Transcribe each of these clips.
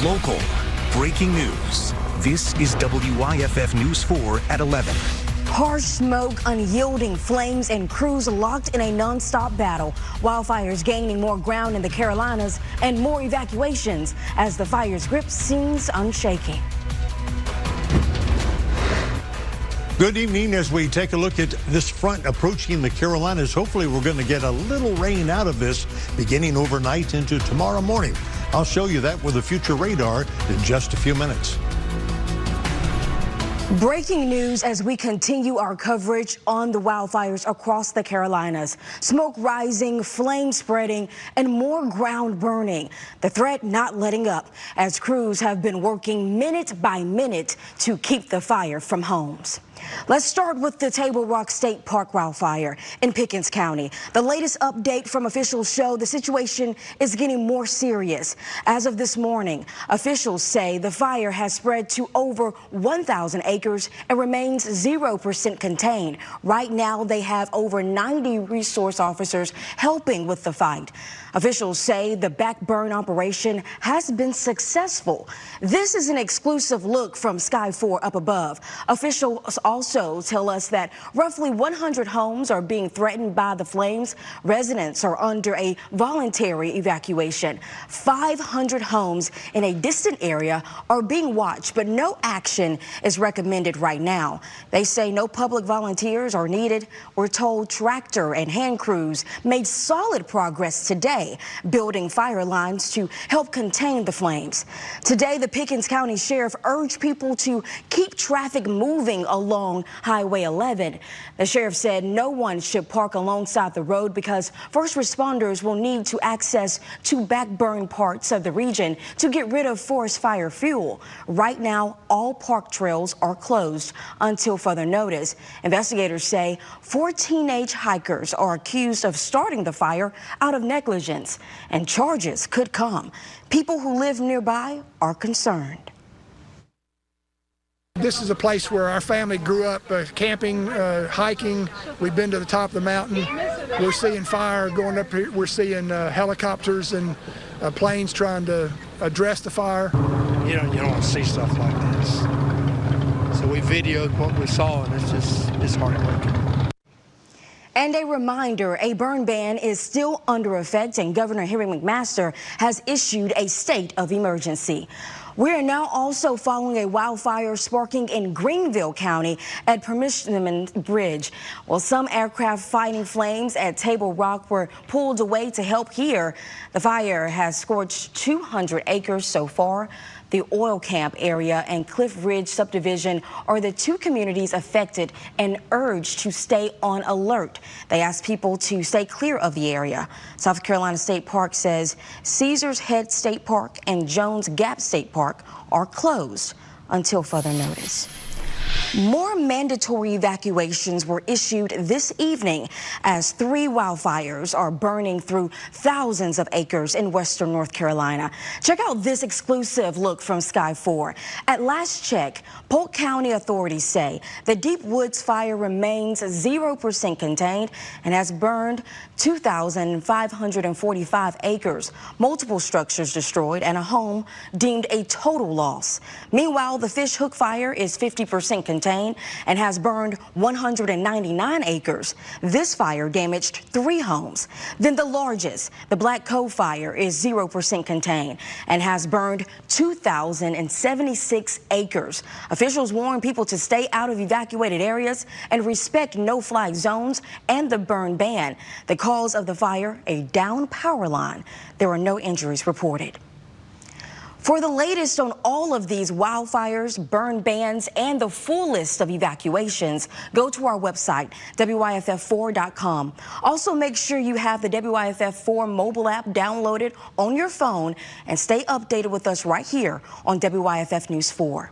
local, breaking news. This is WYFF News 4 at 11. Harsh smoke, unyielding flames, and crews locked in a non-stop battle. Wildfires gaining more ground in the Carolinas and more evacuations as the fire's grip seems unshaking. Good evening. As we take a look at this front approaching the Carolinas, hopefully we're going to get a little rain out of this beginning overnight into tomorrow morning. I'll show you that with a future radar in just a few minutes. Breaking news as we continue our coverage on the wildfires across the Carolinas. Smoke rising, flames spreading, and more ground burning. The threat not letting up as crews have been working minute by minute to keep the fire from homes. Let's start with the Table Rock State Park wildfire in Pickens County. The latest update from officials show the situation is getting more serious. As of this morning, officials say the fire has spread to over 1,000 acres and remains 0% contained. Right now, they have over 90 resource officers helping with the fight. Officials say the backburn operation has been successful. This is an exclusive look from Sky 4 up above. Officials also tell us that roughly 100 homes are being threatened by the flames. Residents are under a voluntary evacuation. 500 homes in a distant area are being watched, but no action is recommended right now. They say no public volunteers are needed. We're told tractor and hand crews made solid progress today, building fire lines to help contain the flames. Today, the Pickens County Sheriff urged people to keep traffic moving along Highway 11. The sheriff said no one should park alongside the road because first responders will need to access to backburn parts of the region to get rid of forest fire fuel. Right now, all park trails are closed until further notice. Investigators say 4 teenage hikers are accused of starting the fire out of negligence, and charges could come. People who live nearby are concerned. This is a place where our family grew up camping, hiking. We've been to the top of the mountain. We're seeing fire going up here. We're seeing helicopters and planes trying to address the fire. You don't want to see stuff like this. So we videoed what we saw, and it's heartbreaking. And a reminder, a burn ban is still under effect, and Governor Henry McMaster has issued a state of emergency. We are now also following a wildfire sparking in Greenville County at Permission Bridge. Well, some aircraft fighting flames at Table Rock were pulled away to help here. The fire has scorched 200 acres so far. The Oil Camp area and Cliff Ridge subdivision are the two communities affected and urged to stay on alert. They ask people to stay clear of the area. South Carolina State Park says Caesars Head State Park and Jones Gap State Park are closed until further notice. More mandatory evacuations were issued this evening as 3 wildfires are burning through thousands of acres in western North Carolina. Check out this exclusive look from Sky 4. At last check, Polk County authorities say the Deep Woods fire remains 0% contained and has burned 2,545 acres, multiple structures destroyed, and a home deemed a total loss. Meanwhile, the Fish Hook fire is 50% contained and has burned 199 acres. This fire damaged 3 homes. Then the largest, the Black Cove fire, is 0% contained and has burned 2,076 acres. Officials warn people to stay out of evacuated areas and respect no-fly zones and the burn ban. The cause of the fire, a down power line. There are no injuries reported. For the latest on all of these wildfires, burn bans, and the full list of evacuations, go to our website, WYFF4.com. Also, make sure you have the WYFF4 mobile app downloaded on your phone and stay updated with us right here on WYFF News 4.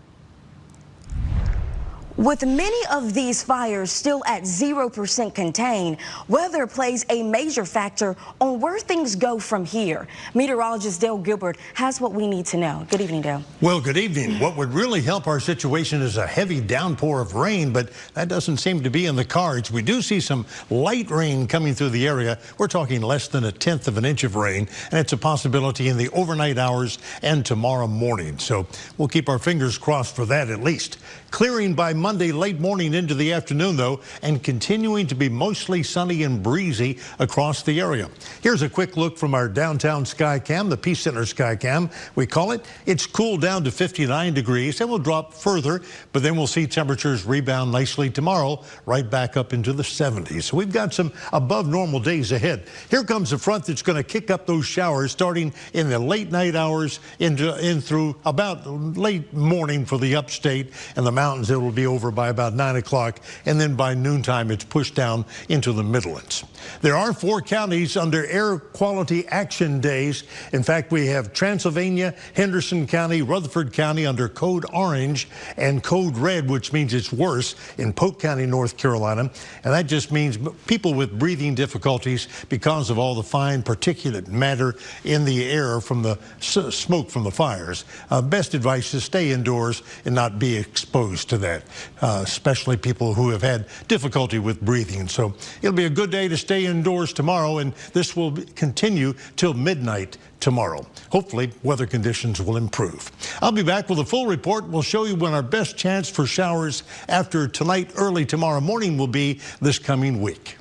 With many of these fires still at 0% contained, weather plays a major factor on where things go from here. Meteorologist Dale Gilbert has what we need to know. Good evening, Dale. Well, good evening. What would really help our situation is a heavy downpour of rain, but that doesn't seem to be in the cards. We do see some light rain coming through the area. We're talking less than 1/10 of an inch of rain, and it's a possibility in the overnight hours and tomorrow morning. So we'll keep our fingers crossed for that at least. Clearing by Monday late morning into the afternoon, though, and continuing to be mostly sunny and breezy across the area. Here's a quick look from our downtown sky cam, the Peace Center sky cam, we call it. It's cooled down to 59 degrees and will drop further, but then we'll see temperatures rebound nicely tomorrow, right back up into the 70s. So we've got some above normal days ahead. Here comes a front that's going to kick up those showers starting in the late night hours in through about late morning for the upstate and the mountains. It will be over by about 9 o'clock, and then by noontime it's pushed down into the Midlands. There are 4 counties under air quality action days. In fact, we have Transylvania, Henderson County, Rutherford County under code orange and code red, which means it's worse in Polk County, North Carolina. And that just means people with breathing difficulties because of all the fine particulate matter in the air from the smoke from the fires. Best advice is stay indoors and not be exposed to that, especially people who have had difficulty with breathing. So it'll be a good day to stay indoors tomorrow, and this will continue till midnight tomorrow. Hopefully, weather conditions will improve. I'll be back with a full report. We'll show you when our best chance for showers after tonight, early tomorrow morning will be this coming week.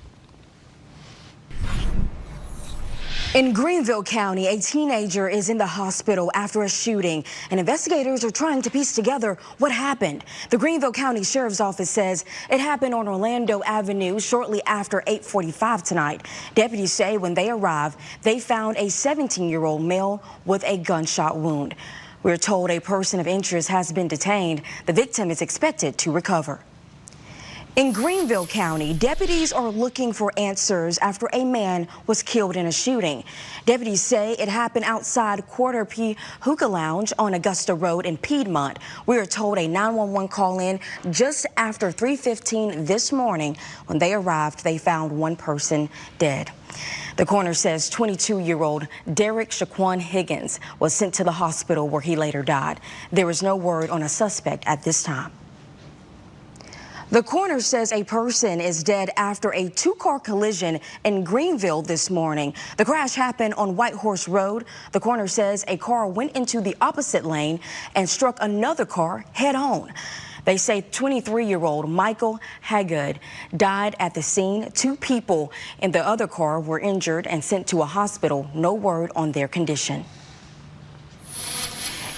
In Greenville County, a teenager is in the hospital after a shooting, and investigators are trying to piece together what happened. The Greenville County Sheriff's Office says it happened on Orlando Avenue shortly after 8:45 tonight. Deputies say when they arrived, they found a 17-year-old male with a gunshot wound. We're told a person of interest has been detained. The victim is expected to recover. In Greenville County, deputies are looking for answers after a man was killed in a shooting. Deputies say it happened outside Quarter P Hookah Lounge on Augusta Road in Piedmont. We are told a 911 call in just after 3:15 this morning. When they arrived, they found one person dead. The coroner says 22-year-old Derek Shaquan Higgins was sent to the hospital where he later died. There is no word on a suspect at this time. The coroner says a person is dead after a 2-car collision in Greenville this morning. The crash happened on White Horse Road. The coroner says a car went into the opposite lane and struck another car head-on. They say 23-year-old Michael Haggard died at the scene. 2 people in the other car were injured and sent to a hospital. No word on their condition.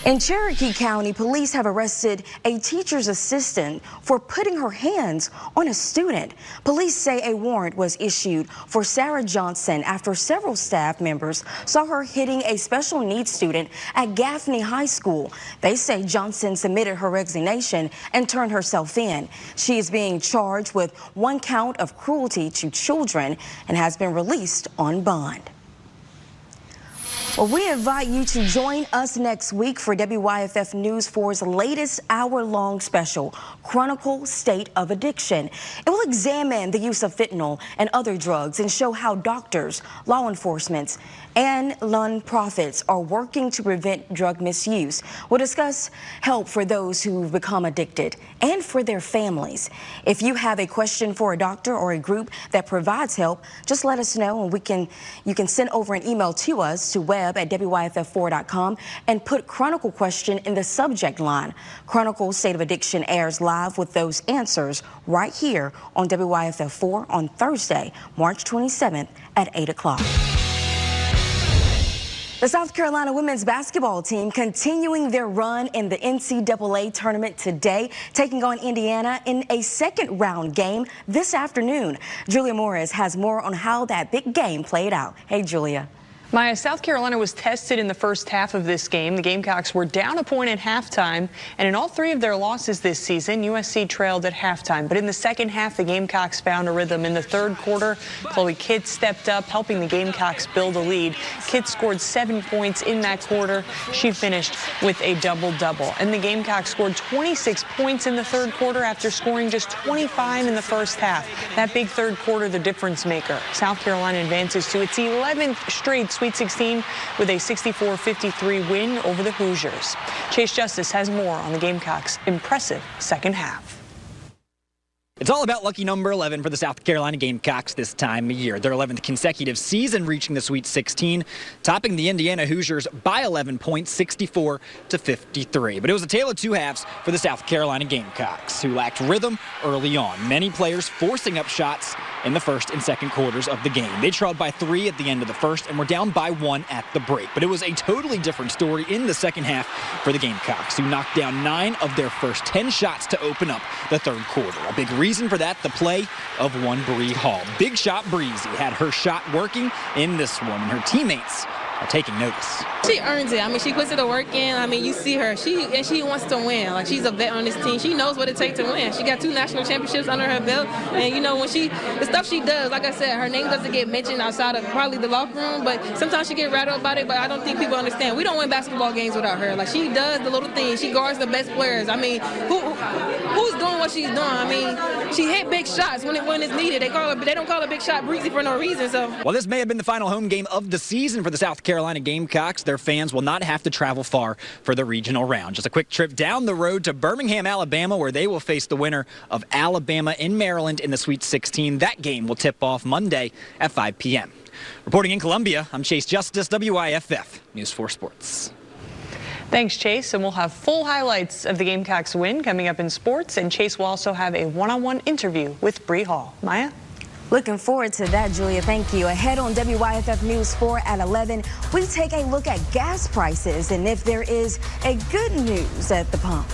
In Cherokee County, police have arrested a teacher's assistant for putting her hands on a student. Police say a warrant was issued for Sarah Johnson after several staff members saw her hitting a special needs student at Gaffney High School. They say Johnson submitted her resignation and turned herself in. She is being charged with 1 count of cruelty to children and has been released on bond. Well, we invite you to join us next week for WYFF News 4's latest hour-long special, Chronicle State of Addiction. It will examine the use of fentanyl and other drugs and show how doctors, law enforcement, and non-profits are working to prevent drug misuse. We'll discuss help for those who've become addicted and for their families. If you have a question for a doctor or a group that provides help, just let us know, and you can send over an email to us to web@wyff4.com and put Chronicle question in the subject line. Chronicle State of Addiction airs live with those answers right here on WYFF4 on Thursday, March 27th at 8 o'clock. The South Carolina women's basketball team continuing their run in the NCAA tournament today, taking on Indiana in a second-round game this afternoon. Julia Morris has more on how that big game played out. Hey, Julia. Maya, South Carolina was tested in the first half of this game. The Gamecocks were down a point at halftime, and in all three of their losses this season, USC trailed at halftime. But in the second half, the Gamecocks found a rhythm. In the third quarter, Chloe Kidd stepped up, helping the Gamecocks build a lead. Kidd scored 7 points in that quarter. She finished with a double-double. And the Gamecocks scored 26 points in the third quarter after scoring just 25 in the first half. That big third quarter, the difference maker. South Carolina advances to its 11th straight Sweet 16 with a 64-53 win over the Hoosiers. Chase Justice has more on the Gamecocks' impressive second half. It's all about lucky number 11 for the South Carolina Gamecocks this time of year. Their 11th consecutive season reaching the Sweet 16, topping the Indiana Hoosiers by 11 points, 64-53. But it was a tale of two halves for the South Carolina Gamecocks, who lacked rhythm early on. Many players forcing up shots in the first and second quarters of the game. They trailed by 3 at the end of the first and were down by 1 at the break. But it was a totally different story in the second half for the Gamecocks, who knocked down 9 of their first 10 shots to open up the third quarter. A big reason for that, the play of one Bree Hall. Big shot Breezy had her shot working in this one, and her teammates are taking notice. She earns it. I mean, she puts the work in. I mean, you see her. She wants to win. Like, she's a vet on this team. She knows what it takes to win. She got 2 national championships under her belt. And, you know, when the stuff she does, like I said, her name doesn't get mentioned outside of probably the locker room, but sometimes she get rattled about it, but I don't think people understand. We don't win basketball games without her. Like, she does the little things. She guards the best players. I mean, who's doing what she's doing? I mean, she hit big shots when it's needed. They don't call her Big Shot Breezy for no reason. So, while this may have been the final home game of the season for the South Carolina Gamecocks, their fans will not have to travel far for the regional round. Just a quick trip down the road to Birmingham, Alabama, where they will face the winner of Alabama in Maryland in the Sweet 16. That game will tip off Monday at 5 p.m. Reporting in Columbia, I'm Chase Justice, WYFF News 4 Sports. Thanks, Chase. And we'll have full highlights of the Gamecocks win coming up in sports. And Chase will also have a one-on-one interview with Bree Hall. Maya? Looking forward to that, Julia. Thank you. Ahead on WYFF News 4 at 11, we take a look at gas prices and if there is a good news at the pump.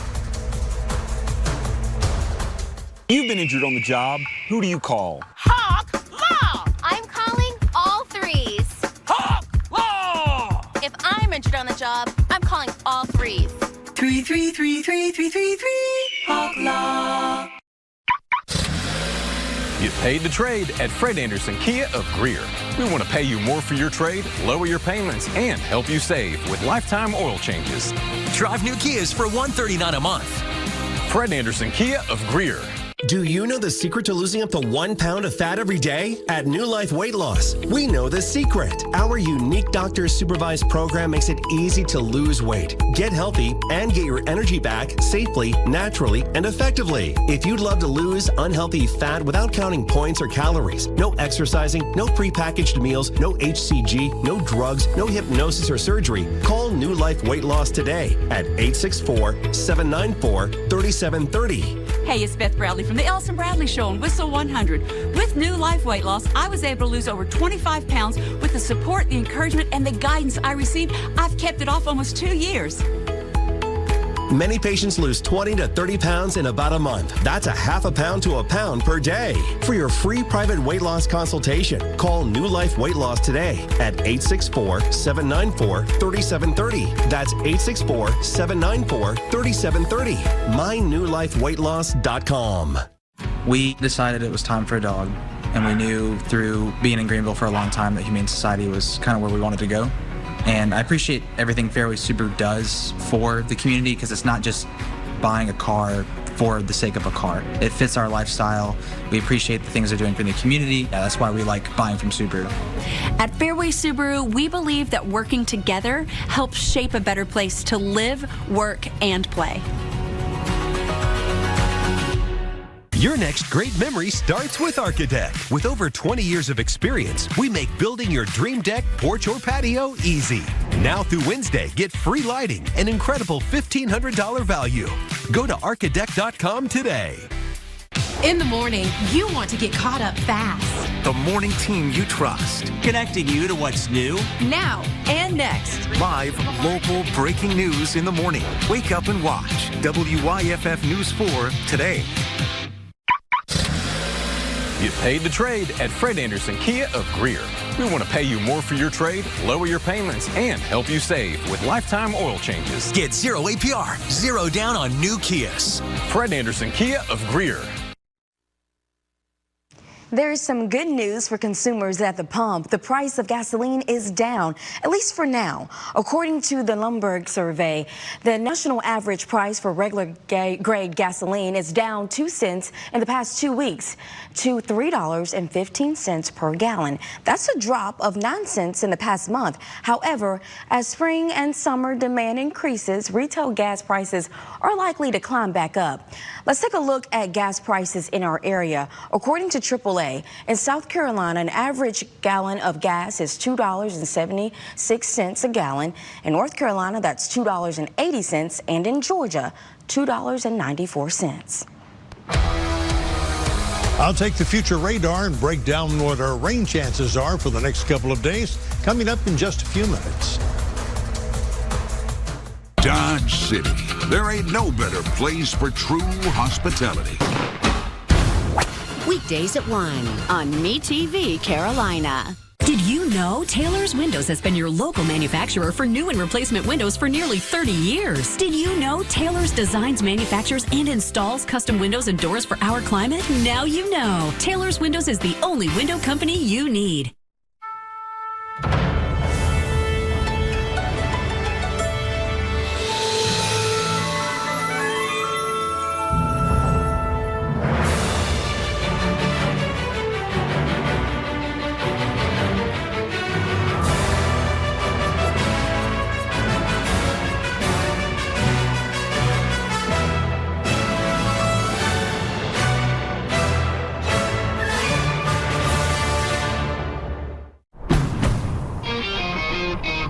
You've been injured on the job. Who do you call? Hawk Law! I'm calling all threes. Hawk Law! If I'm injured on the job, I'm calling all threes. 3333333 Hawk Law. Get paid to trade at Fred Anderson Kia of Greer. We want to pay you more for your trade, lower your payments, and help you save with lifetime oil changes. Drive new Kias for $139 a month. Fred Anderson Kia of Greer. Do you know the secret to losing up to 1 pound of fat every day? At New Life Weight Loss, we know the secret. Our unique doctor-supervised program makes it easy to lose weight, get healthy, and get your energy back safely, naturally, and effectively. If you'd love to lose unhealthy fat without counting points or calories, no exercising, no prepackaged meals, no HCG, no drugs, no hypnosis or surgery, call New Life Weight Loss today at 864-794-3730. Hey, it's Beth Bradley from the Ellison Bradley Show on Whistle 100. With New Life Weight Loss, I was able to lose over 25 pounds with the support, the encouragement, and the guidance I received. I've kept it off almost 2 years. Many patients lose 20 to 30 pounds in about a month. That's a half a pound to a pound per day. For your free private weight loss consultation, call New Life Weight Loss today at 864-794-3730. That's 864-794-3730. MyNewLifeWeightLoss.com. We decided it was time for a dog, and we knew through being in Greenville for a long time that Humane Society was kind of where we wanted to go. And I appreciate everything Fairway Subaru does for the community, because it's not just buying a car for the sake of a car. It fits our lifestyle. We appreciate the things they're doing for the community. That's why we like buying from Subaru. At Fairway Subaru, we believe that working together helps shape a better place to live, work, and play. Your next great memory starts with Architect. With over 20 years of experience, we make building your dream deck, porch, or patio easy. Now through Wednesday, get free lighting, an incredible $1,500 value. Go to architect.com today. In the morning, you want to get caught up fast. The morning team you trust. Connecting you to what's new, now and next. Live, local, breaking news in the morning. Wake up and watch WYFF News 4 today. Get paid to trade at Fred Anderson Kia of Greer. We want to pay you more for your trade, lower your payments, and help you save with lifetime oil changes. Get 0 APR, 0 down on new Kias. Fred Anderson Kia of Greer. There's some good news for consumers at the pump. The price of gasoline is down, at least for now. According to the Lumberg survey, the national average price for regular grade gasoline is down 2 cents in the past 2 weeks to $3.15 per gallon. That's a drop of 9 cents in the past month. However, as spring and summer demand increases, retail gas prices are likely to climb back up. Let's take a look at gas prices in our area. According to AAA, in South Carolina, an average gallon of gas is $2.76 a gallon. In North Carolina, that's $2.80, and in Georgia, $2.94. I'll take the future radar and break down what our rain chances are for the next couple of days, coming up in just a few minutes. Dodge City. There ain't no better place for true hospitality. Weekdays at 1 on MeTV Carolina. Did you know Taylor's Windows has been your local manufacturer for new and replacement windows for nearly 30 years? Did you know Taylor's designs, manufactures, and installs custom windows and doors for our climate? Now you know. Taylor's Windows is the only window company you need.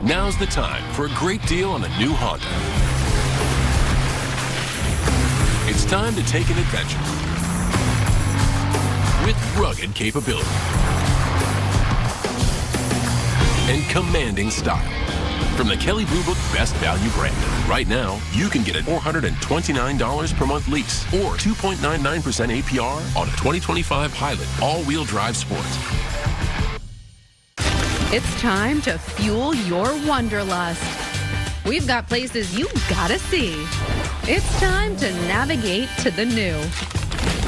Now's the time for a great deal on a new Honda. It's time to take an adventure with rugged capability and commanding style. From the Kelley Blue Book Best Value brand, right now you can get a $429 per month lease or 2.99% APR on a 2025 Pilot all-wheel drive sport. It's time to fuel your wanderlust. We've got places you gotta see. It's time to navigate to the new.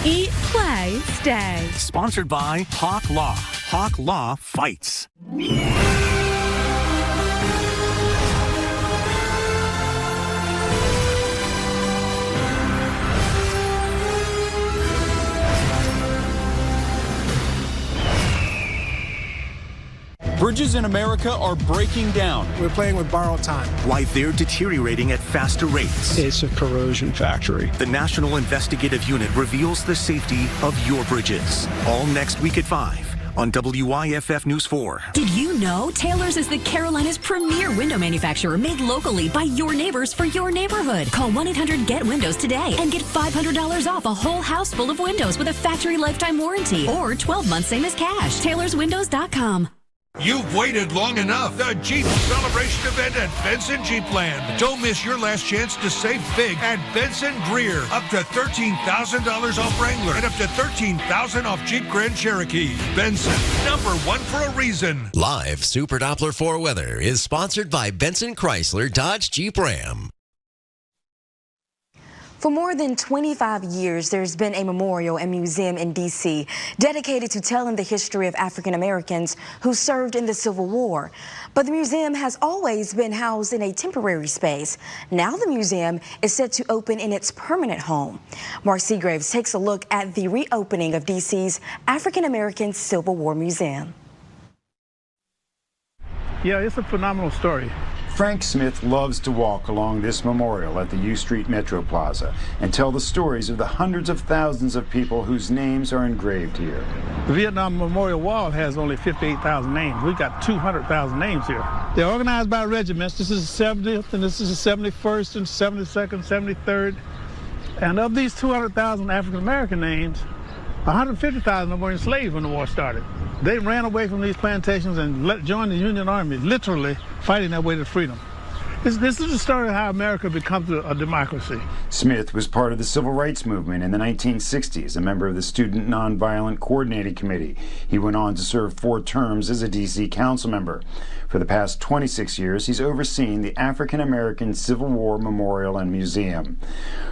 Eat, play, stay. Sponsored by Hawk Law. Hawk Law fights. Bridges in America are breaking down. We're playing with borrowed time. Why they're deteriorating at faster rates. It's a corrosion factory. The National Investigative Unit reveals the safety of your bridges. All next week at 5 on WYFF News 4. Did you know Taylor's is the Carolina's premier window manufacturer made locally by your neighbors for your neighborhood? Call 1-800-GET-WINDOWS today and get $500 off a whole house full of windows with a factory lifetime warranty or 12 months same as cash. TaylorsWindows.com. You've waited long enough. The Jeep Celebration event at Benson Jeepland. Don't miss your last chance to save big at Benson Greer. Up to $13,000 off Wrangler and up to $13,000 off Jeep Grand Cherokee. Benson, #1 for a reason. Live Super Doppler 4 weather is sponsored by Benson Chrysler Dodge Jeep Ram. For more than 25 years, there's been a memorial and museum in D.C. dedicated to telling the history of African Americans who served in the Civil War. But the museum has always been housed in a temporary space. Now the museum is set to open in its permanent home. Mark Seagraves takes a look at the reopening of D.C.'s African American Civil War Museum. Yeah, it's a phenomenal story. Frank Smith loves to walk along this memorial at the U Street Metro Plaza and tell the stories of the hundreds of thousands of people whose names are engraved here. The Vietnam Memorial Wall has only 58,000 names. We've got 200,000 names here. They're organized by regiments. This is the 70th, and this is the 71st, and 72nd, 73rd. And of these 200,000 African American names, 150,000 of them were enslaved when the war started. They ran away from these plantations and joined the Union Army, literally fighting their way to freedom. This is the story of how America becomes a democracy. Smith was part of the civil rights movement in the 1960s, a member of the Student Nonviolent Coordinating Committee. He went on to serve 4 terms as a D.C. council member. For the past 26 years, he's overseen the African American Civil War Memorial and Museum.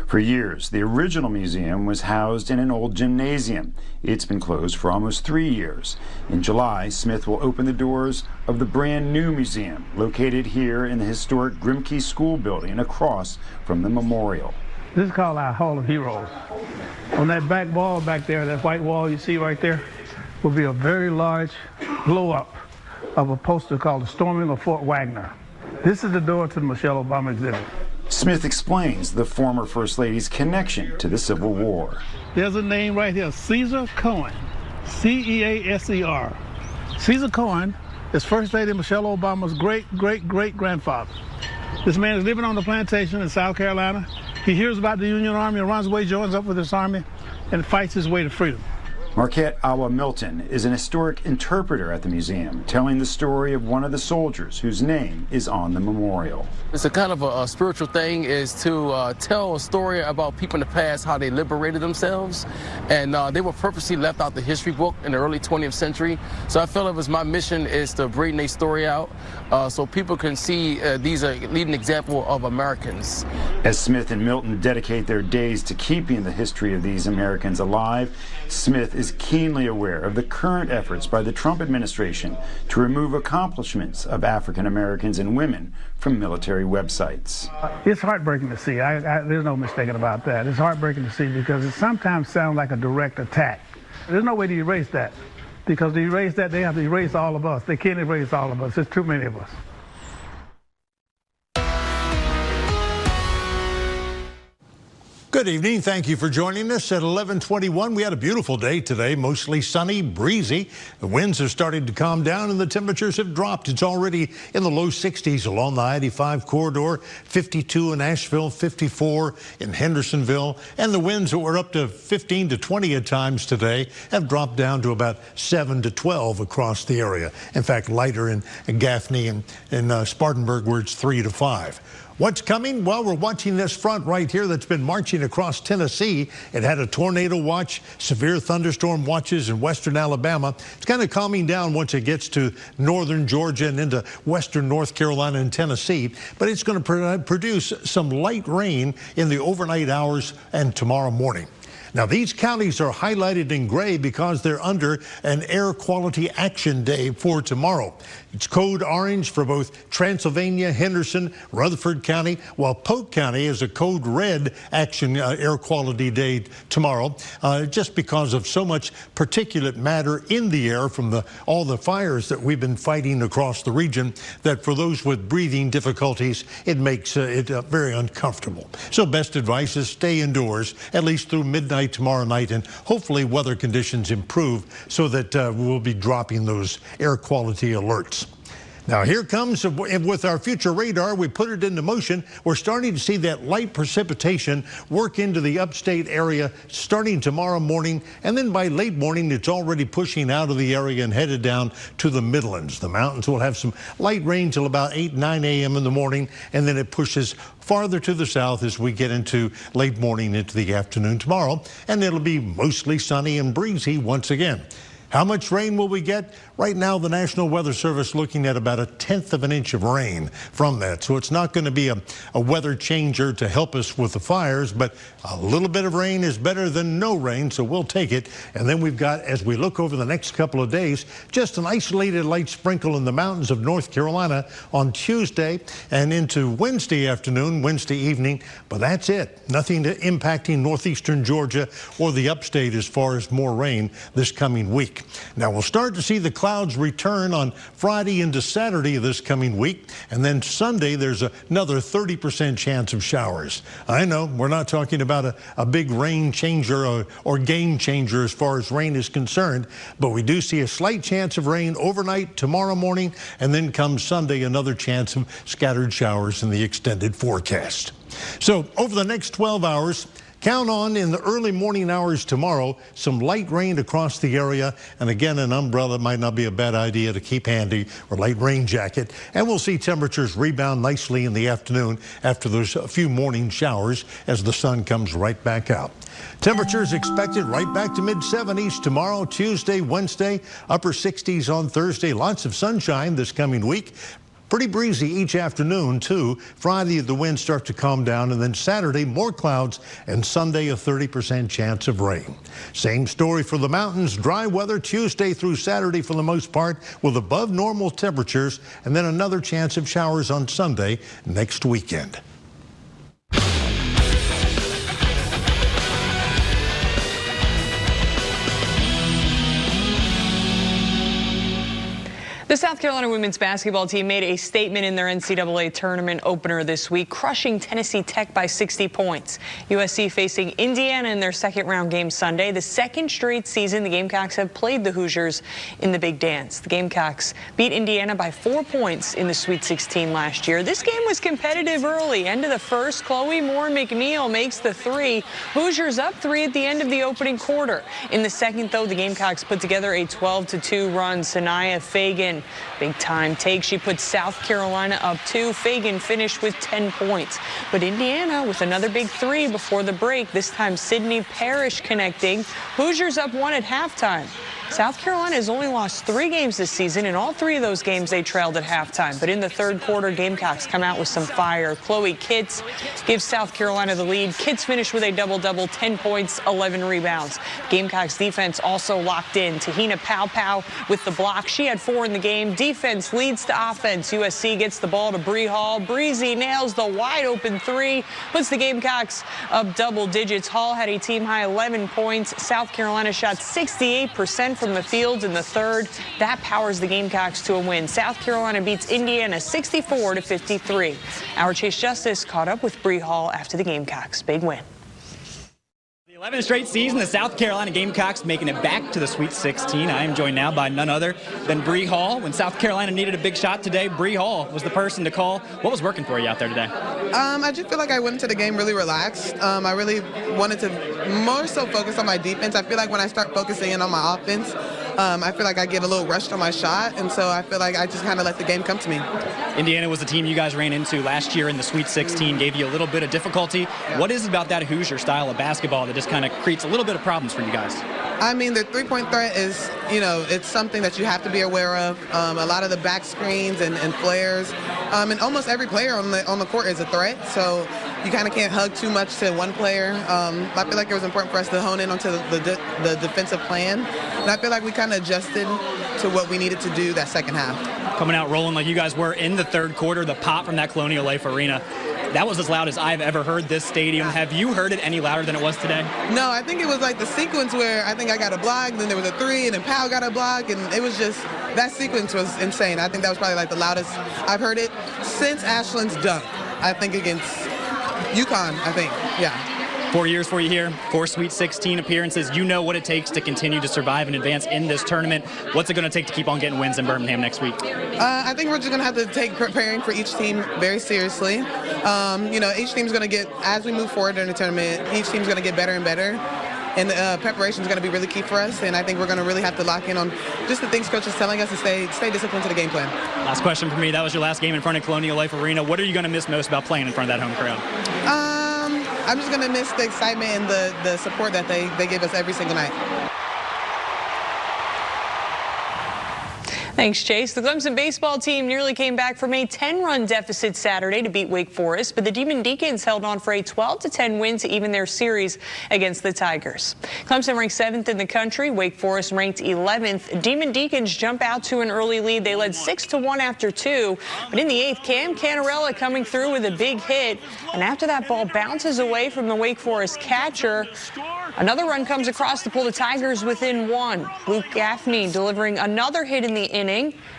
For years, the original museum was housed in an old gymnasium. It's been closed for almost 3 years. In July, Smith will open the doors of the brand new museum, located here in the historic Grimke School building across from the memorial. This is called our Hall of Heroes. On that back wall back there, that white wall you see right there, will be a very large blow-up of a poster called The Storming of Fort Wagner. This is the door to the Michelle Obama exhibit. Smith explains the former First Lady's connection to the Civil War. There's a name right here, Caesar Cohen, C-E-A-S-E-R. Caesar Cohen is First Lady Michelle Obama's great-great-great-grandfather. This man is living on the plantation in South Carolina. He hears about the Union Army and runs away, joins up with this army, and fights his way to freedom. Marquette Awa Milton is an historic interpreter at the museum, telling the story of one of the soldiers whose name is on the memorial. It's a kind of a spiritual thing, is to tell a story about people in the past, how they liberated themselves, and they were purposely left out the history book in the early 20th century. So I felt it was my mission is to bring their story out so people can see these are leading example of Americans. As Smith and Milton dedicate their days to keeping the history of these Americans alive, Smith is keenly aware of the current efforts by the Trump administration to remove accomplishments of African Americans and women from military websites. It's heartbreaking to see. There's no mistaking about that. It's heartbreaking to see because it sometimes sounds like a direct attack. There's no way to erase that, because to erase that, they have to erase all of us. They can't erase all of us. There's too many of us. Good evening. Thank you for joining us at 11:21. We had a beautiful day today, mostly sunny, breezy. The winds have started to calm down and the temperatures have dropped. It's already in the low 60s along the I-85 corridor, 52 in Asheville, 54 in Hendersonville, and the winds that were up to 15 to 20 at times today have dropped down to about 7 to 12 across the area. In fact, lighter in Gaffney and Spartanburg, where it's 3 to 5. What's coming? Well, we're watching this front right here that's been marching across Tennessee. It had a tornado watch, severe thunderstorm watches in western Alabama. It's kind of calming down once it gets to northern Georgia and into western North Carolina and Tennessee. But it's going to produce some light rain in the overnight hours and tomorrow morning. Now, these counties are highlighted in gray because they're under an air quality action day for tomorrow. It's code orange for both Transylvania, Henderson, Rutherford County, while Polk County is a code red action air quality day tomorrow, just because of so much particulate matter in the air from all the fires that we've been fighting across the region, that for those with breathing difficulties, it makes it very uncomfortable. So best advice is stay indoors, at least through midnight tomorrow night, and hopefully weather conditions improve so that we'll be dropping those air quality alerts. Now here comes, with our future radar, we put it into motion. We're starting to see that light precipitation work into the upstate area starting tomorrow morning, and then by late morning it's already pushing out of the area and headed down to the Midlands. The mountains will have some light rain till about 9 a.m. in the morning, and then it pushes farther to the south as we get into late morning into the afternoon tomorrow, and it'll be mostly sunny and breezy once again. How much rain will we get? Right now, the National Weather Service looking at about 1/10 of an inch of rain from that. So it's not going to be a weather changer to help us with the fires, but a little bit of rain is better than no rain, so we'll take it. And then we've got, as we look over the next couple of days, just an isolated light sprinkle in the mountains of North Carolina on Tuesday and into Wednesday afternoon, Wednesday evening, but that's it. Nothing impacting northeastern Georgia or the upstate as far as more rain this coming week. Now we'll start to see the clouds return on Friday into Saturday this coming week, and then Sunday there's another 30% chance of showers. I know we're not talking about a big rain changer or game changer as far as rain is concerned, but we do see a slight chance of rain overnight tomorrow morning, and then come Sunday another chance of scattered showers in the extended forecast. So over the next 12 hours, Count on, in the early morning hours tomorrow, some light rain across the area. And again, an umbrella might not be a bad idea to keep handy, or light rain jacket. And we'll see temperatures rebound nicely in the afternoon after those few morning showers as the sun comes right back out. Temperatures expected right back to mid-70s tomorrow, Tuesday, Wednesday, upper 60s on Thursday. Lots of sunshine this coming week. Pretty breezy each afternoon, too. Friday, the winds start to calm down, and then Saturday, more clouds, and Sunday, a 30% chance of rain. Same story for the mountains. Dry weather Tuesday through Saturday for the most part, with above normal temperatures, and then another chance of showers on Sunday next weekend. The South Carolina women's basketball team made a statement in their NCAA tournament opener this week, crushing Tennessee Tech by 60 points. USC facing Indiana in their second-round game Sunday. The second straight season the Gamecocks have played the Hoosiers in the Big Dance. The Gamecocks beat Indiana by 4 points in the Sweet 16 last year. This game was competitive early. End of the first, Chloe Moore-McNeil makes the three. Hoosiers up 3 at the end of the opening quarter. In the second, though, the Gamecocks put together a 12-2 run. Sanaya Fagan, big time take. She put South Carolina up 2. Fagan finished with 10 points. But Indiana with another big 3 before the break. This time Sydney Parrish connecting. Hoosiers up 1 at halftime. South Carolina has only lost 3 games this season. In all 3 of those games, they trailed at halftime. But in the third quarter, Gamecocks come out with some fire. Chloe Kitts gives South Carolina the lead. Kitts finished with a double-double, 10 points, 11 rebounds. Gamecocks defense also locked in. Tahina Pow with the block. She had 4 in the game. Defense leads to offense. USC gets the ball to Bree Hall. Breezy nails the wide-open 3, puts the Gamecocks up double digits. Hall had a team-high 11 points. South Carolina shot 68% from the field in the third. That powers the Gamecocks to a win. South Carolina beats Indiana 64-53. Our Chase Justice caught up with Bree Hall after the Gamecocks' big win. 11th straight season, the South Carolina Gamecocks making it back to the Sweet 16. I am joined now by none other than Bree Hall. When South Carolina needed a big shot today, Bree Hall was the person to call. What was working for you out there today? I just feel like I went into the game really relaxed. I really wanted to more so focus on my defense. I feel like when I start focusing in on my offense, I feel like I get a little rushed on my shot, and so I feel like I just kind of let the game come to me. Indiana was the team you guys ran into last year in the Sweet 16, gave you a little bit of difficulty. Yeah. What is it about that Hoosier style of basketball that just kind of creates a little bit of problems for you guys? I mean, the three-point threat is, it's something that you have to be aware of. A lot of the back screens and flares, and almost every player on the court is a threat, so you kind of can't hug too much to one player. I feel like it was important for us to hone in onto the defensive plan, and I feel like we kind of adjusted to what we needed to do that second half. Coming out rolling like you guys were in the third quarter, the pop from that Colonial Life Arena, that was as loud as I've ever heard this stadium. Have you heard it any louder than it was today? No, I think it was like the sequence where I think I got a block, then there was a 3, and then Powell got a block, and it was just, that sequence was insane. I think that was probably like the loudest I've heard it since Ashland's dunk, I think, against UConn, I think, yeah. 4 years for you here, 4 Sweet 16 appearances. You know what it takes to continue to survive and advance in this tournament. What's it going to take to keep on getting wins in Birmingham next week? I think we're just going to have to take preparing for each team very seriously. Each team's going to get, as we move forward in the tournament, each team's going to get better and better. And preparation is going to be really key for us, and I think we're going to really have to lock in on just the things Coach is telling us and stay disciplined to the game plan. Last question for me. That was your last game in front of Colonial Life Arena. What are you going to miss most about playing in front of that home crowd? I'm just going to miss the excitement and the support that they give us every single night. Thanks, Chase. The Clemson baseball team nearly came back from a 10-run deficit Saturday to beat Wake Forest, but the Demon Deacons held on for a 12-10 win to even their series against the Tigers. Clemson ranked 7th in the country. Wake Forest ranked 11th. Demon Deacons jump out to an early lead. They led 6-1 after 2, but in the 8th, Cam Canarella coming through with a big hit, and after that ball bounces away from the Wake Forest catcher, another run comes across to pull the Tigers within 1. Luke Gaffney delivering another hit in the inning.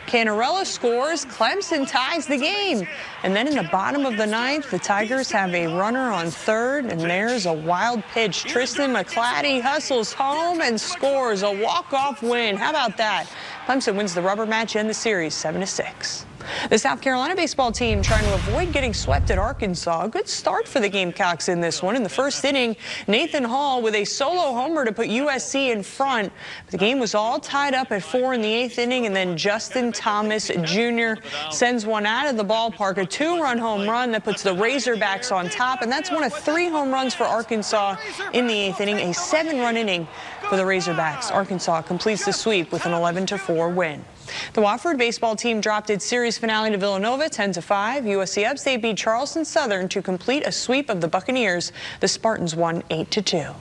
Canarella scores. Clemson ties the game. And then in the bottom of the 9th, the Tigers have a runner on third, and there's a wild pitch. Tristan McClatty hustles home and scores a walk-off win. How about that? Clemson wins the rubber match and the series 7-6. The South Carolina baseball team trying to avoid getting swept at Arkansas. A good start for the Gamecocks in this one. In the first inning, Nathan Hall with a solo homer to put USC in front. The game was all tied up at 4 in the 8th inning, and then Justin Thomas Jr. sends one out of the ballpark, a 2-run home run that puts the Razorbacks on top, and that's one of 3 home runs for Arkansas in the 8th inning, a 7-run inning for the Razorbacks. Arkansas completes the sweep with an 11-4 win. The Wofford baseball team dropped its series finale to Villanova 10-5. USC Upstate beat Charleston Southern to complete a sweep of the Buccaneers. The Spartans won 8-2.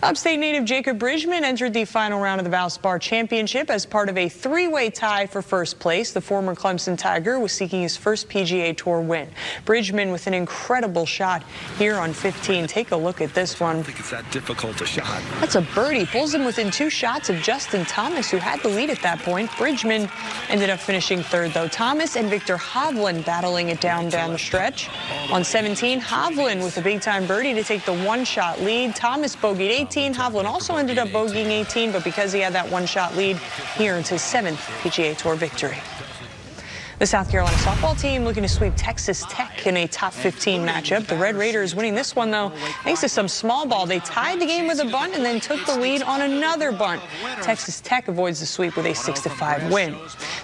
Upstate native Jacob Bridgman entered the final round of the Valspar Championship as part of a 3-way tie for first place. The former Clemson Tiger was seeking his first PGA Tour win. Bridgman with an incredible shot here on 15. Take a look at this one. I don't think it's that difficult a shot. That's a birdie. Pulls him within 2 shots of Justin Thomas, who had the lead at that point. Bridgman ended up finishing third, though. Thomas and Victor Hovland battling it down the stretch. On 17, Hovland with a big-time birdie to take the 1-shot lead. Thomas bogeyed 18. Hovland also ended up bogeying 18, but because he had that 1-shot lead, he earns his 7th PGA Tour victory. The South Carolina softball team looking to sweep Texas Tech in a top 15 matchup. The Red Raiders winning this one, though, thanks to some small ball. They tied the game with a bunt and then took the lead on another bunt. Texas Tech avoids the sweep with a 6-5 win.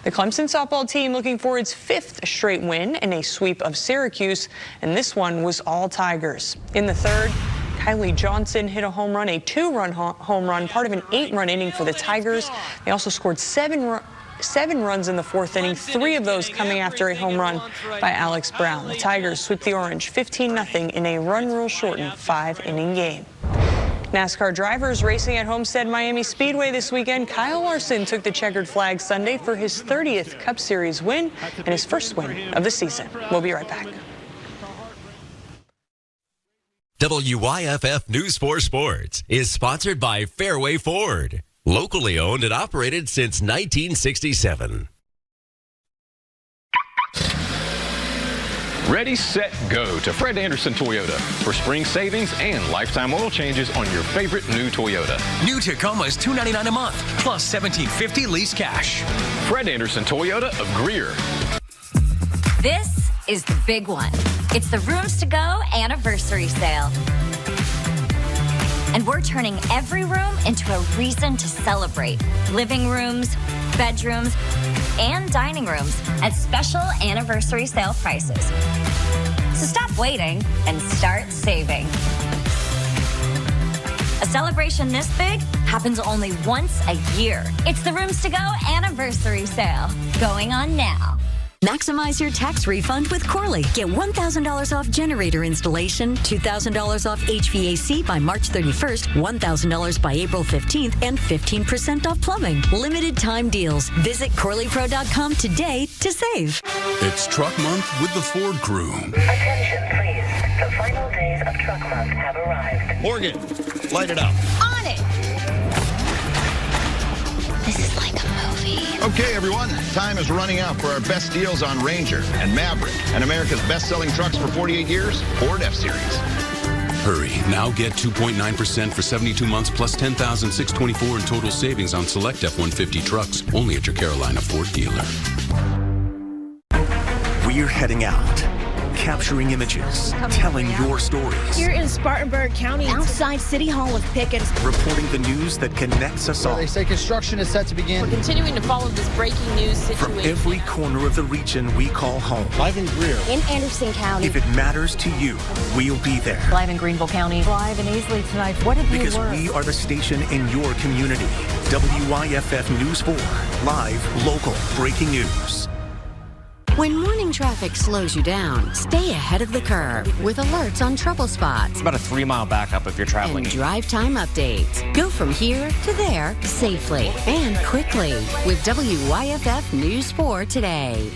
The Clemson softball team looking for its 5th straight win in a sweep of Syracuse, and this one was all Tigers. In the third, Kylie Johnson hit a home run, a 2-run home run, part of an 8-run inning for the Tigers. They also scored 7 runs in the 4th inning, 3 of those coming after a home run by Alex Brown. The Tigers sweep the Orange 15-0 in a run-rule-shortened 5-inning game. NASCAR drivers racing at Homestead Miami Speedway this weekend. Kyle Larson took the checkered flag Sunday for his 30th Cup Series win and his first win of the season. We'll be right back. WYFF News 4 Sports is sponsored by Fairway Ford, locally owned and operated since 1967. Ready, set, go to Fred Anderson Toyota for spring savings and lifetime oil changes on your favorite new Toyota. New Tacoma is $299 a month, plus $1,750 lease cash. Fred Anderson Toyota of Greer. This is the big one. It's the Rooms to Go anniversary sale. And we're turning every room into a reason to celebrate. Living rooms, bedrooms, and dining rooms at special anniversary sale prices. So stop waiting and start saving. A celebration this big happens only once a year. It's the Rooms to Go anniversary sale, going on now. Maximize your tax refund with Corley. Get $1,000 off generator installation, $2,000 off HVAC by March 31st, $1,000 by April 15th, and 15% off plumbing. Limited time deals. Visit CorleyPro.com today to save. It's Truck Month with the Ford crew. Attention, please. The final days of Truck Month have arrived. Morgan, light it up. On it! This is like a movie. Okay, everyone, time is running out for our best deals on Ranger and Maverick and America's best-selling trucks for 48 years, Ford F-Series. Hurry, now get 2.9% for 72 months plus $10,624 in total savings on select F-150 trucks, only at your Carolina Ford dealer. We're heading out, capturing images, telling your stories, Here in Spartanburg County, outside City Hall of Pickens, reporting the news that connects us all. They say construction is set to begin. We're continuing to follow this breaking news situation. From every corner of the region we call home. Live in Greer. In Anderson County. If it matters to you, we'll be there. Live in Greenville County. Live in Easley tonight. What did Because we are the station in your community. WYFF News 4, live, local, breaking news. When morning traffic slows you down, stay ahead of the curve with alerts on trouble spots. It's about a 3-mile backup if you're traveling. And drive time updates. Go from here to there safely and quickly with WYFF News 4 today.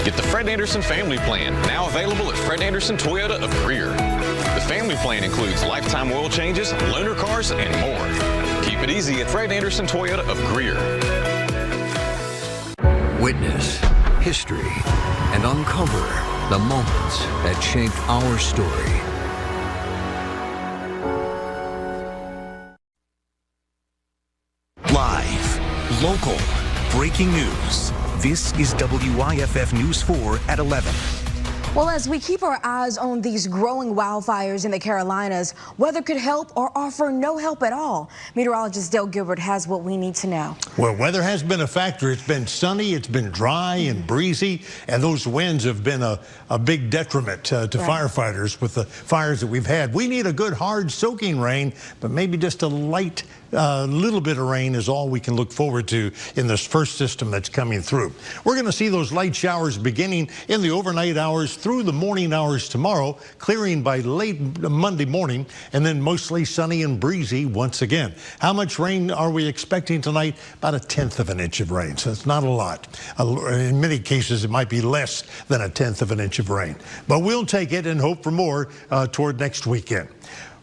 Get the Fred Anderson Family Plan, now available at Fred Anderson Toyota of Greer. The family plan includes lifetime oil changes, loaner cars, and more. Keep it easy at Fred Anderson Toyota of Greer. Witness history and uncover the moments that shaped our story. Live, local, breaking news. This is WYFF News 4 at 11. Well, as we keep our eyes on these growing wildfires in the Carolinas, weather could help or offer no help at all. Meteorologist Dale Gilbert has what we need to know. Well, weather has been a factor. It's been sunny, it's been dry and breezy, and those winds have been a big detriment to firefighters with the fires that we've had. We need a good, hard, soaking rain, but maybe just a light little bit of rain is all we can look forward to in this first system that's coming through. We're going to see those light showers beginning in the overnight hours through the morning hours tomorrow, clearing by late Monday morning, and then mostly sunny and breezy once again. How much rain are we expecting tonight? About 1/10 of an inch of rain, so it's not a lot. In many cases, it might be less than 1/10 of an inch of rain. But we'll take it and hope for more toward next weekend.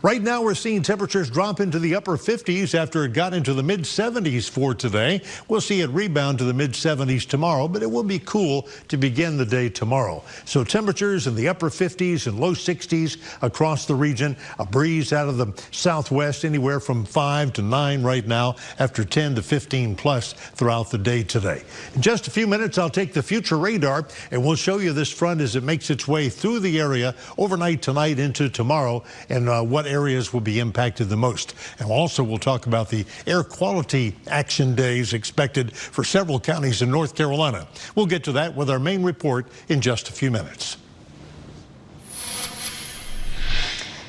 Right now, we're seeing temperatures drop into the upper 50s after it got into the mid-70s for today. We'll see it rebound to the mid-70s tomorrow, but it will be cool to begin the day tomorrow. So temperatures in the upper 50s and low 60s across the region. A breeze out of the southwest, anywhere from 5 to 9 right now, after 10 to 15 plus throughout the day today. In just a few minutes, I'll take the future radar, and we'll show you this front as it makes its way through the area overnight tonight into tomorrow, and what areas will be impacted the most. And also we'll talk about the air quality action days expected for several counties in North Carolina. We'll get to that with our main report in just a few minutes.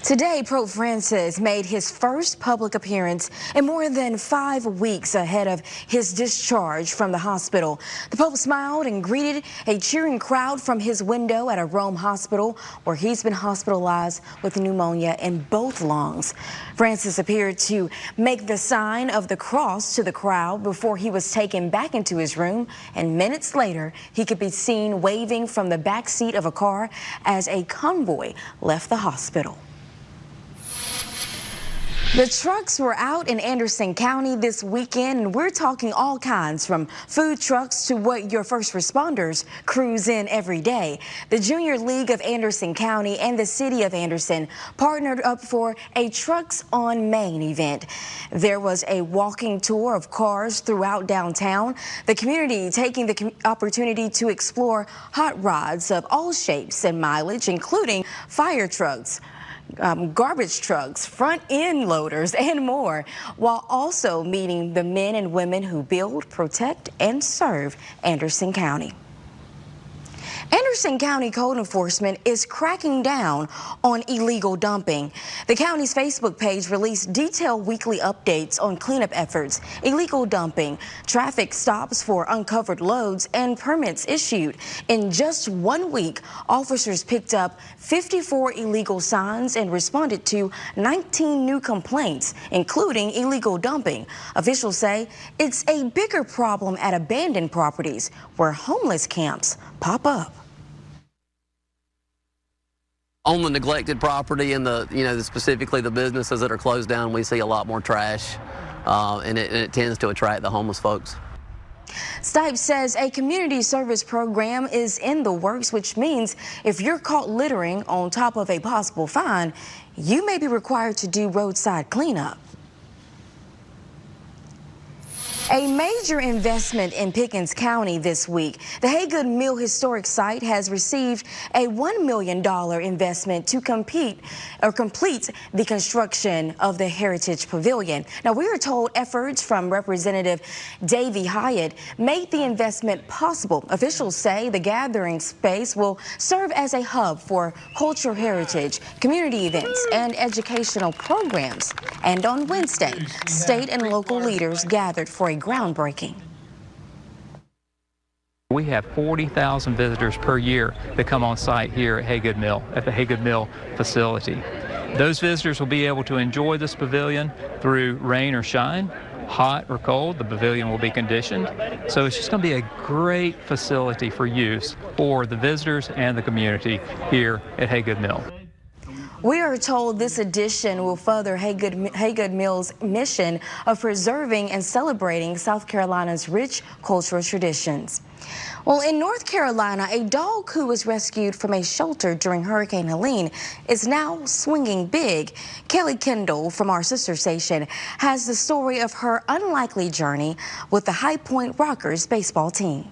Today, Pope Francis made his first public appearance in more than 5 weeks ahead of his discharge from the hospital. The Pope smiled and greeted a cheering crowd from his window at a Rome hospital where he's been hospitalized with pneumonia in both lungs. Francis appeared to make the sign of the cross to the crowd before he was taken back into his room, and minutes later, he could be seen waving from the back seat of a car as a convoy left the hospital. The trucks were out in Anderson County this weekend, and we're talking all kinds, from food trucks to what your first responders cruise in every day. The Junior League of Anderson County and the City of Anderson partnered up for a Trucks on Main event. There was a walking tour of cars throughout downtown, the community taking the opportunity to explore hot rods of all shapes and mileage, including fire trucks, garbage trucks, front end loaders, and more, while also meeting the men and women who build, protect, and serve Anderson County. Anderson County Code Enforcement is cracking down on illegal dumping. The county's Facebook page released detailed weekly updates on cleanup efforts, illegal dumping, traffic stops for uncovered loads, and permits issued. In just 1 week, officers picked up 54 illegal signs and responded to 19 new complaints, including illegal dumping. Officials say it's a bigger problem at abandoned properties where homeless camps pop up. On the neglected property and specifically the businesses that are closed down, we see a lot more trash, and it tends to attract the homeless folks. Stipes says a community service program is in the works, which means if you're caught littering on top of a possible fine, you may be required to do roadside cleanup. A major investment in Pickens County this week. The Haygood Mill Historic Site has received a $1 million investment to complete the construction of the Heritage Pavilion. Now, we are told efforts from Representative Davey Hyatt made the investment possible. Officials say the gathering space will serve as a hub for cultural heritage, community events, and educational programs. And on Wednesday, state and local leaders gathered for a groundbreaking. We have 40,000 visitors per year that come on site here at Haygood Mill, at the Haygood Mill facility. Those visitors will be able to enjoy this pavilion through rain or shine, hot or cold. The pavilion will be conditioned. So it's just going to be a great facility for use for the visitors and the community here at Haygood Mill. We are told this addition will further Haygood Mill's mission of preserving and celebrating South Carolina's rich cultural traditions. Well, in North Carolina, a dog who was rescued from a shelter during Hurricane Helene is now swinging big. Kelly Kendall from our sister station has the story of her unlikely journey with the High Point Rockers baseball team.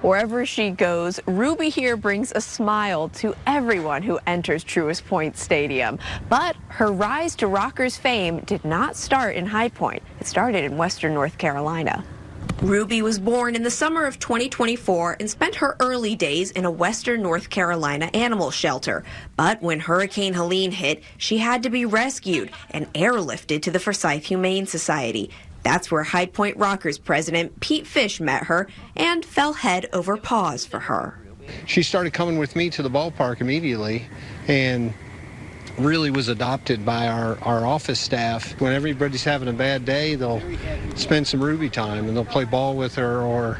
Wherever she goes, Ruby here brings a smile to everyone who enters Truist Point Stadium. But her rise to Rockers fame did not start in High Point. It started in Western North Carolina. Ruby was born in the summer of 2024 and spent her early days in a Western North Carolina animal shelter. But when Hurricane Helene hit, she had to be rescued and airlifted to the Forsyth Humane Society. That's where High Point Rockers president Pete Fish met her and fell head over paws for her. She started coming with me to the ballpark immediately and really was adopted by our office staff. When everybody's having a bad day, they'll spend some Ruby time and they'll play ball with her, or